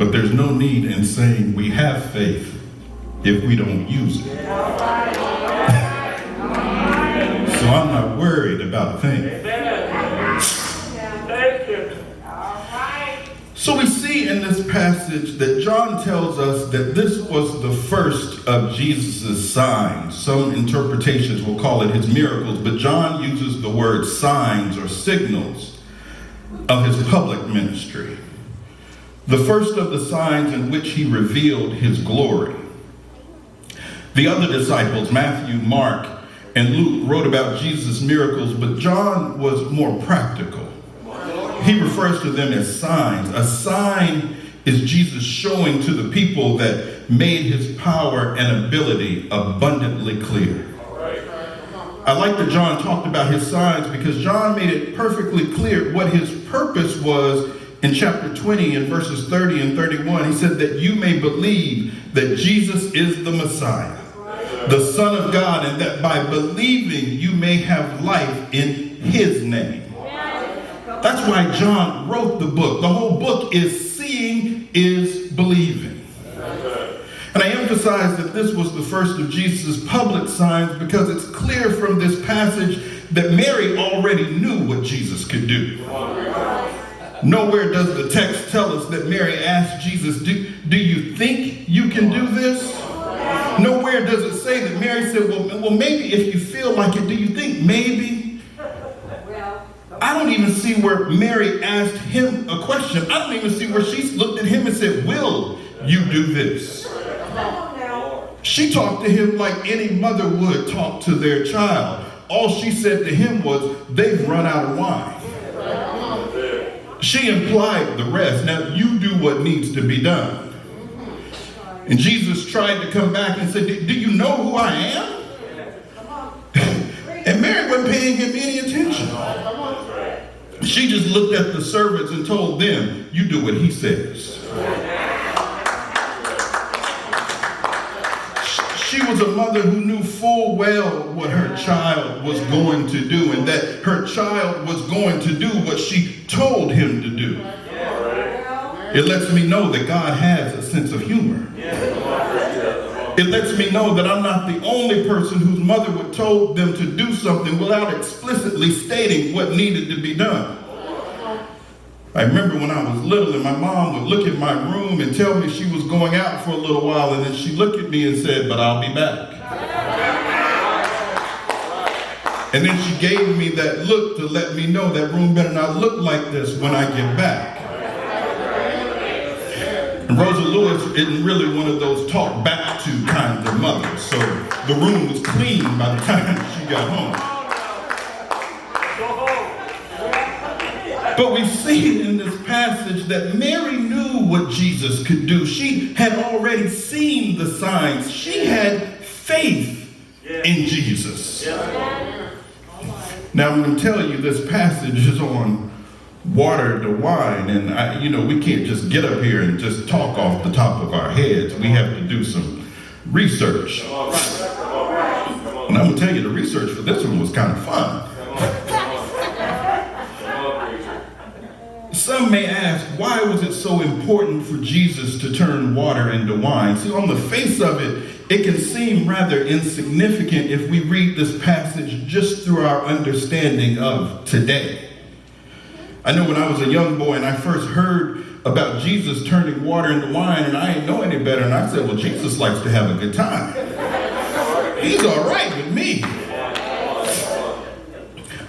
But there's no need in saying we have faith if we don't use it. So I'm not worried about a thing. So we see in this passage that John tells us that this was the first of Jesus' signs. Some interpretations will call it his miracles, but John uses the word signs or signals of his public ministry. The first of the signs in which he revealed his glory. The other disciples, Matthew, Mark, and Luke, wrote about Jesus' miracles, but John was more practical. He refers to them as signs. A sign is Jesus showing to the people that made his power and ability abundantly clear. I like that John talked about his signs because John made it perfectly clear what his purpose was in chapter 20 and verses 30 and 31. He said that you may believe that Jesus is the Messiah, the Son of God, and that by believing you may have life in his name. That's why John wrote the book. The whole book is seeing is believing. And I emphasize that this was the first of Jesus' public signs because it's clear from this passage that Mary already knew what Jesus could do. Nowhere does the text tell us that Mary asked Jesus, do you think you can do this? Nowhere does it say that Mary said, well, maybe if you feel like it, do you think maybe? I don't even see where Mary asked him a question. I don't even see where she looked at him and said, will you do this? She talked to him like any mother would talk to their child. All she said to him was, they've run out of wine. She implied the rest. Now you do what needs to be done. And Jesus tried to come back and said, do you know who I am? And Mary wasn't paying him any attention. She just looked at the servants and told them, you do what he says. She was a mother who knew full well what her child was going to do and that her child was going to do what she told him to do. It lets me know that God has a sense of humor. It lets me know that I'm not the only person whose mother would told them to do something without explicitly stating what needed to be done. I remember when I was little and my mom would look at my room and tell me she was going out for a little while, and then she looked at me and said, but I'll be back. And then she gave me that look to let me know that room better not look like this when I get back. And Rosa Lewis isn't really one of those talk back to kinds of mothers, so the room was clean by the time she got home. But we see in this passage that Mary knew what Jesus could do. She had already seen the signs. She had faith in Jesus. Now I'm going to tell you this passage is on water to wine, and we can't just get up here and just talk off the top of our heads. We have to do some research. And I'm going to tell you the research for this one was kind of fun. Some may ask, why was it so important for Jesus to turn water into wine? See, on the face of it, it can seem rather insignificant if we read this passage just through our understanding of today. I know when I was a young boy and I first heard about Jesus turning water into wine, and I didn't know any better, and I said, well, Jesus likes to have a good time. He's all right with me.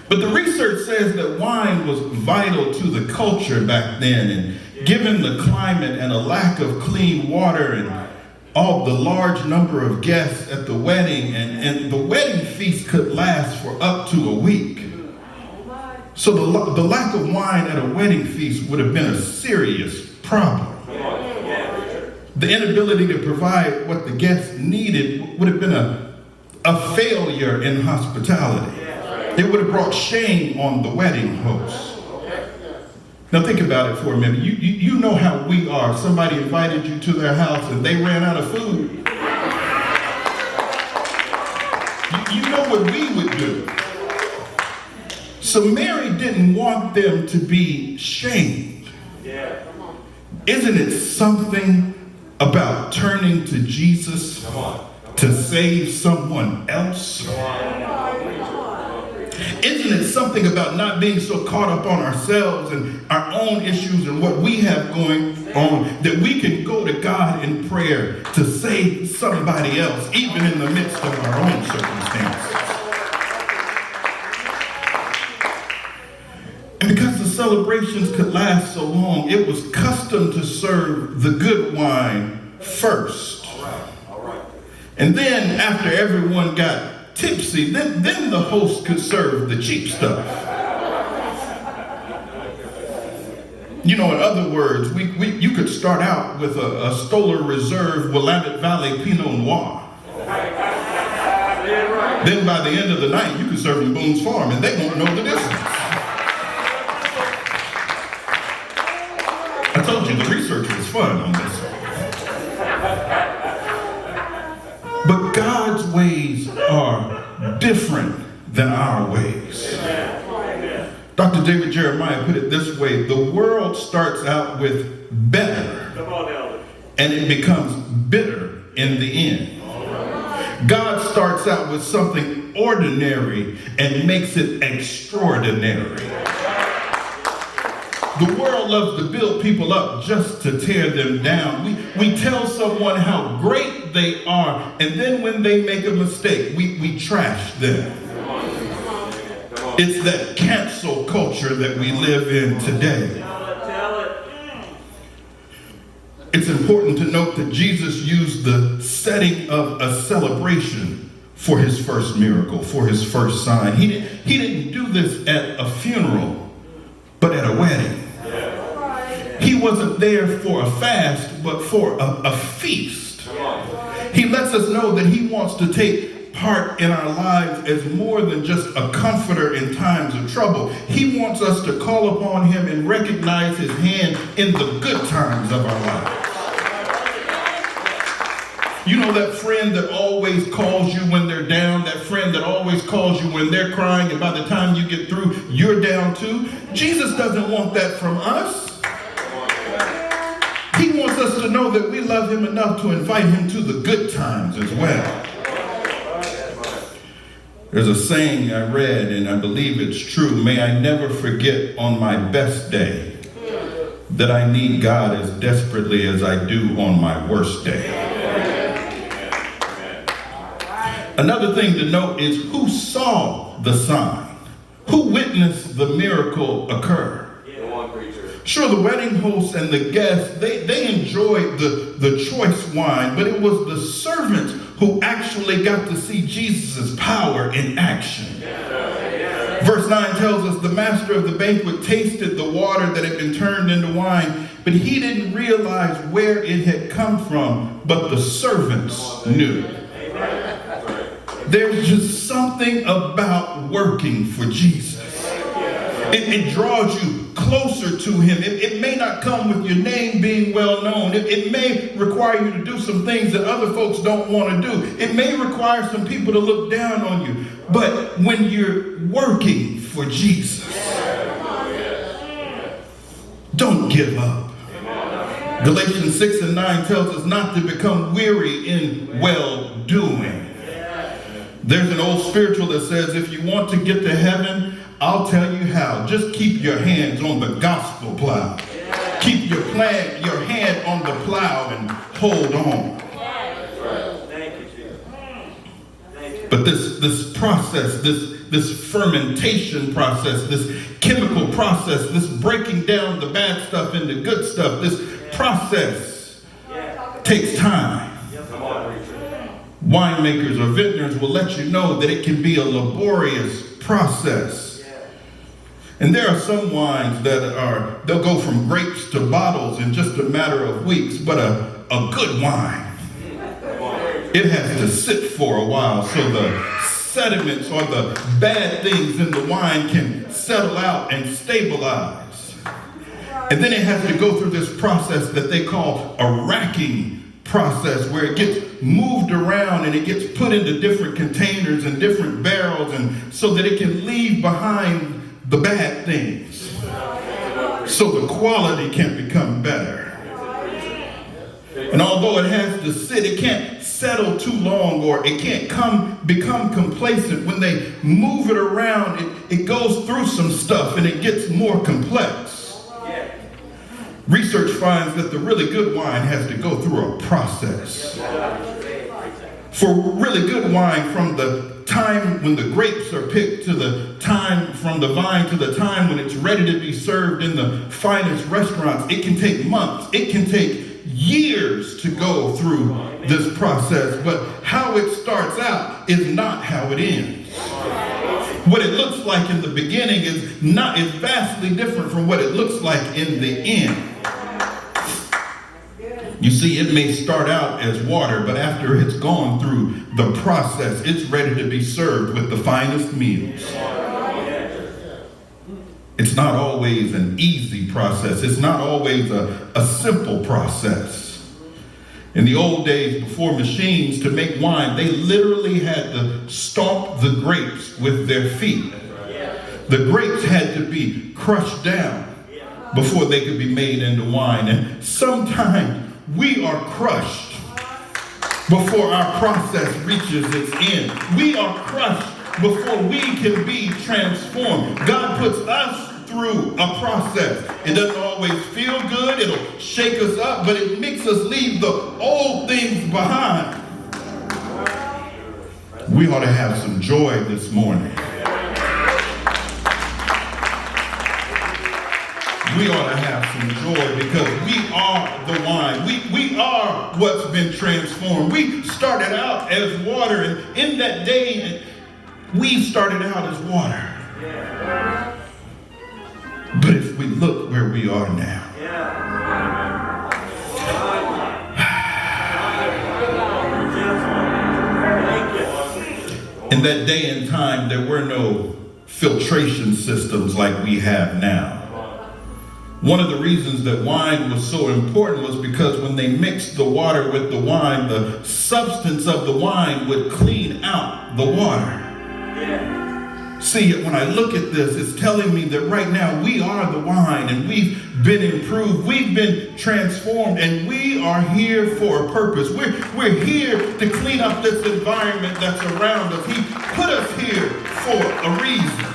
But the research says that wine was vital to the culture back then, and given the climate and a lack of clean water and all the large number of guests at the wedding, and the wedding feast could last for up to a week. So the lack of wine at a wedding feast would have been a serious problem. The inability to provide what the guests needed would have been a failure in hospitality. It would have brought shame on the wedding host. Now think about it for a minute. You know how we are. If somebody invited you to their house and they ran out of food, you know what we would do. So Mary didn't want them to be shamed. Isn't it something about turning to Jesus to save someone else? Isn't it something about not being so caught up on ourselves and our own issues and what we have going on that we can go to God in prayer to save somebody else, even in the midst of our own circumstances? And because the celebrations could last so long, it was custom to serve the good wine first. And then after everyone got tipsy, then the host could serve the cheap stuff. You know, in other words, you could start out with a Stoller Reserve Willamette Valley Pinot Noir. Then by the end of the night, you could serve them Boone's Farm, and they won't know the difference. I told you the research was fun on this. But God's ways are different than our ways. Dr. David Jeremiah put it this way: the world starts out with better, and it becomes bitter in the end. God starts out with something ordinary and makes it extraordinary. The world loves to build people up just to tear them down. We tell someone how great they are, and then when they make a mistake, we trash them. It's that cancel culture that we live in today. It's important to note that Jesus used the setting of a celebration for his first miracle, for his first sign. He didn't do this at a funeral, but at a wedding. He wasn't there for a fast, but for a feast. He lets us know that he wants to take part in our lives as more than just a comforter in times of trouble. He wants us to call upon him and recognize his hand in the good times of our lives. You know that friend that always calls you when they're down, that friend that always calls you when they're crying, and by the time you get through, you're down too? Jesus doesn't want that from us. He wants us to know that we love him enough to invite him to the good times as well. There's a saying I read, and I believe it's true: may I never forget on my best day that I need God as desperately as I do on my worst day. Another thing to note is who saw the sign, who witnessed the miracle occur. Sure, the wedding host and the guests, they enjoyed the choice wine, but it was the servants who actually got to see Jesus' power in action. Verse 9 tells us the master of the banquet tasted the water that had been turned into wine, but he didn't realize where it had come from, but the servants knew. There's just something about working for Jesus. It draws you closer to him. It may not come with your name being well known. It may require you to do some things that other folks don't want to do. It may require some people to look down on you. But when you're working for Jesus, don't give up. Galatians 6 and 9 tells us not to become weary in well-doing. There's an old spiritual that says, if you want to get to heaven, I'll tell you how. Just keep your hands on the gospel plow. Keep your hand on the plow and hold on. But this process, this fermentation process, this chemical process, this breaking down the bad stuff into good stuff, this process takes time. Winemakers or vintners will let you know that it can be a laborious process. And there are some wines they'll go from grapes to bottles in just a matter of weeks, but a good wine, it has to sit for a while so the sediments or the bad things in the wine can settle out and stabilize. And then it has to go through this process that they call a racking process, where it gets moved around and it gets put into different containers and different barrels, and so that it can leave behind the bad things, so the quality can become better. And although it has to sit, it can't settle too long, or it can't become complacent. When they move it around, it goes through some stuff and it gets more complex. Research finds that the really good wine has to go through a process. For really good wine, from the time when the grapes are picked to the time from the vine to the time when it's ready to be served in the finest restaurants, it can take months. It can take years to go through this process. But how it starts out is not how it ends. What it looks like in the beginning is vastly different from what it looks like in the end. You see, it may start out as water, but after it's gone through the process, it's ready to be served with the finest meals. It's not always an easy process. It's not always a simple process. In the old days, before machines, to make wine, they literally had to stomp the grapes with their feet. The grapes had to be crushed down before they could be made into wine. And sometimes we are crushed before our process reaches its end. We are crushed before we can be transformed. God puts us through a process. It doesn't always feel good. It'll shake us up, but it makes us leave the old things behind. We ought to have some joy this morning. We ought to have some joy because we are the wine. We are what's been transformed. We started out as water, and in that day, we started out as water. But if we look where we are now, in that day and time, there were no filtration systems like we have now. One of the reasons that wine was so important was because when they mixed the water with the wine, the substance of the wine would clean out the water. See, when I look at this, it's telling me that right now we are the wine, and we've been improved, we've been transformed, and we are here for a purpose. We're here to clean up this environment that's around us. He put us here for a reason.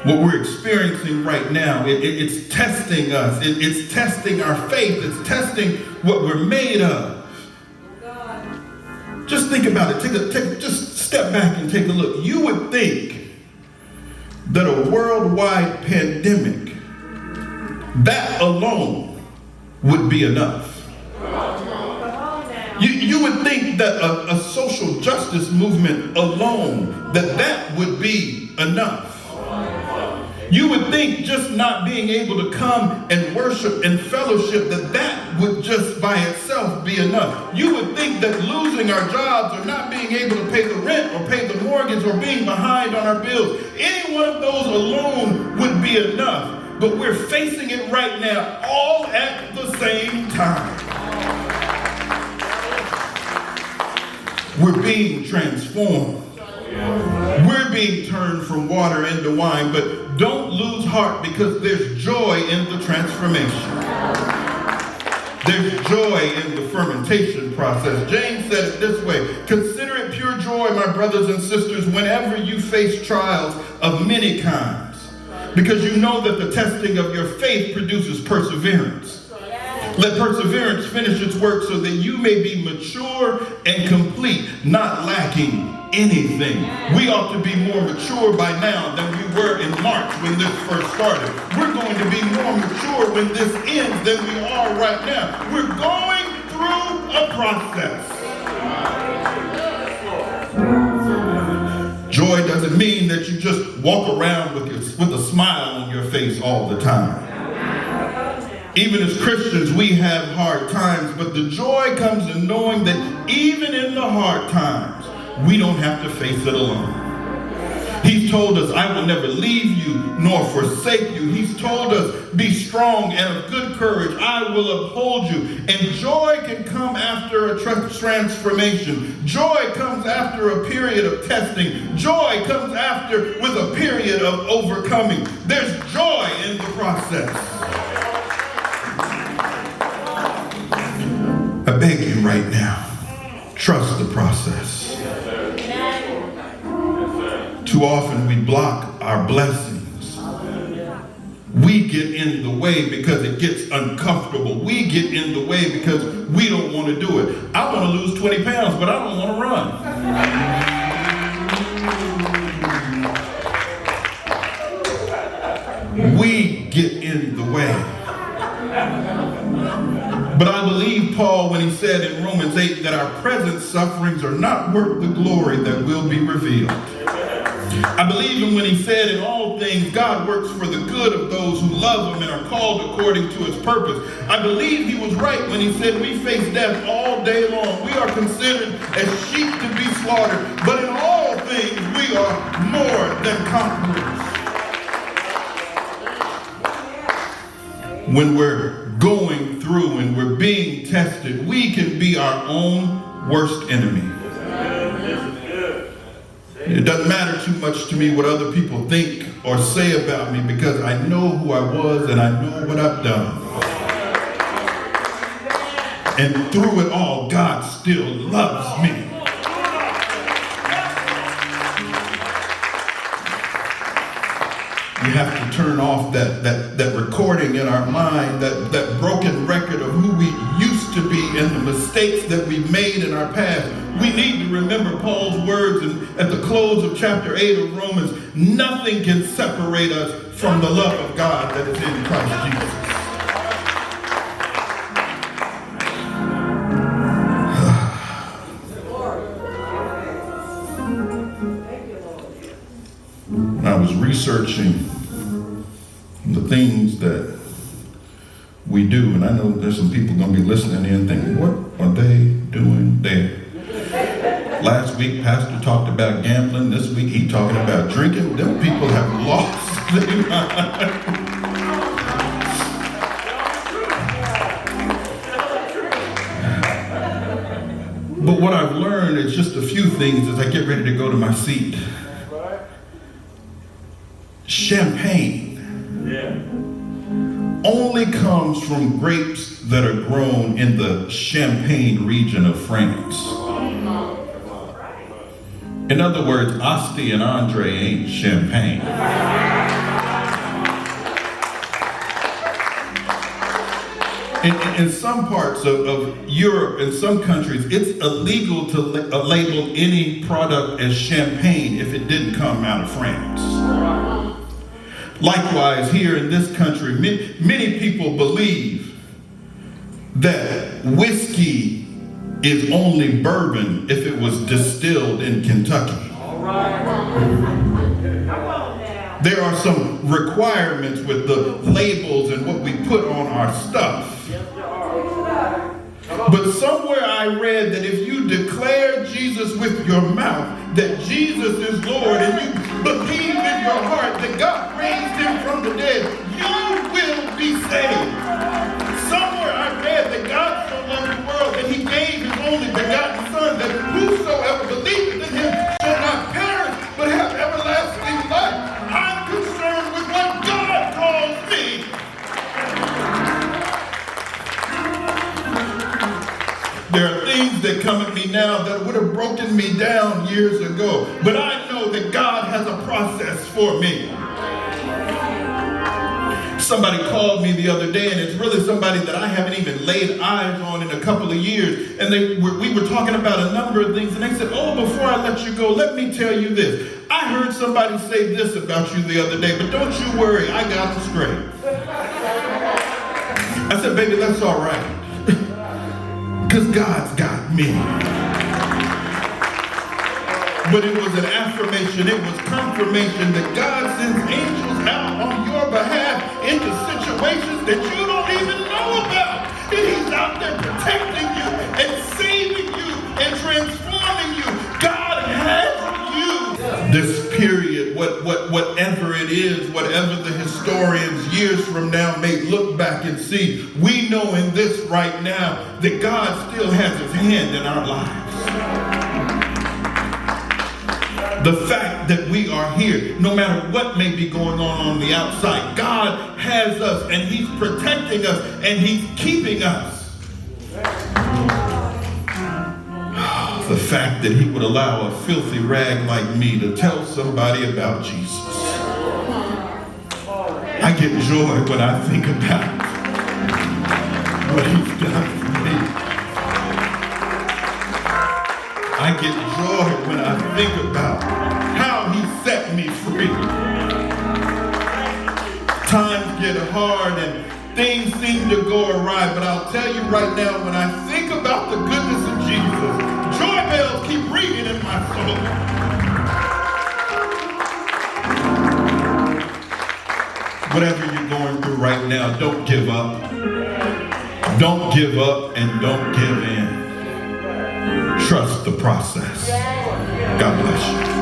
What we're experiencing right now, it's testing us. It's testing our faith. It's testing what we're made of. Just think about it. Just step back and take a look. You would think that a worldwide pandemic, that alone would be enough. You would think that a social justice movement alone, that would be enough. You would think just not being able to come and worship and fellowship, that would just by itself be enough. You would think that losing our jobs or not being able to pay the rent or pay the mortgage or being behind on our bills, any one of those alone would be enough. But we're facing it right now, all at the same time. We're being transformed. We're being turned from water into wine, but don't lose heart because there's joy in the transformation. There's joy in the fermentation process. James said it this way: consider it pure joy, my brothers and sisters, whenever you face trials of many kinds, because you know that the testing of your faith produces perseverance. Let perseverance finish its work so that you may be mature and complete, not lacking anything. We ought to be more mature by now than we were in March when this first started. We're going to be more mature when this ends than we are right now. We're going through a process. Joy doesn't mean that you just walk around with a smile on your face all the time. Even as Christians, we have hard times, but the joy comes in knowing that even in the hard times, we don't have to face it alone. He's told us, I will never leave you nor forsake you. He's told us, be strong and of good courage. I will uphold you. And joy can come after a transformation. Joy comes after a period of testing. Joy comes with a period of overcoming. There's joy in the process. I beg you right now, trust the process. Too often we block our blessings. We get in the way because it gets uncomfortable. We get in the way because we don't want to do it. I want to lose 20 pounds, but I don't want to run. We get in the way. But I believe Paul when he said in Romans 8 that our present sufferings are not worth the glory that will be revealed. I believe him when he said in all things God works for the good of those who love him and are called according to his purpose. I believe he was right when he said we face death all day long. We are considered as sheep to be slaughtered, but in all things we are more than conquerors. When we're going through and we're being tested, we can be our own worst enemy. It doesn't matter too much to me what other people think or say about me because I know who I was and I know what I've done. And through it all, God still loves me. We have to turn off that recording in our mind, that broken record of who we used to be and the mistakes that we made in our past. We need to remember Paul's words at the close of chapter 8 of Romans. Nothing can separate us from the love of God that is in Christ Jesus. When I was researching the things that we do, and I know there's some people going to be listening in thinking, what are they doing there? Last week, Pastor talked about gambling. This week, he talking about drinking. Them people have lost their mind. But what I've learned is just a few things as I get ready to go to my seat. Champagne only comes from grapes that are grown in the Champagne region of France. In other words, Asti and Andre ain't champagne. In some parts of Europe, in some countries, it's illegal to label any product as champagne if it didn't come out of France. Likewise, here in this country, many people believe that whiskey is only bourbon if it was distilled in Kentucky. There are some requirements with the labels and what we put on our stuff. But somewhere I read that if you declare Jesus with your mouth, that Jesus is Lord, and you believe in your heart that God raised him from the dead, you will be saved. Somewhere I read that God so loved the world that he gave his only begotten Son, that whosoever believeth in him shall not perish, but have everlasting life. I'm concerned with what God calls me. There are things that come at me now that would have broken me down years ago, but I know that God has a process for me. Somebody called me the other day, and it's really somebody that I haven't even laid eyes on in a couple of years, and we were talking about a number of things, and they said, oh, before I let you go, let me tell you this. I heard somebody say this about you the other day, but don't you worry, I got them straight. I said, baby, that's all right. Because God's got me. But it was an affirmation, it was confirmation that God sends angels out on your behalf into situations that you don't even know about. And he's out there protecting you and saving you and transforming you. God has you. This period, whatever it is, whatever the historians years from now may look back and see, we know in this right now that God still has his hand in our lives. The fact that we are here, no matter what may be going on the outside, God has us and he's protecting us and he's keeping us. The fact that he would allow a filthy rag like me to tell somebody about Jesus. I get joy when I think about what he's done for me. I get joy when I think about how he set me free. Times get hard and things seem to go awry, but I'll tell you right now, when I think about the goodness of Jesus, joy bells keep ringing in my soul. Whatever you're going through right now, don't give up. Don't give up and don't give in. Trust the process. God bless you.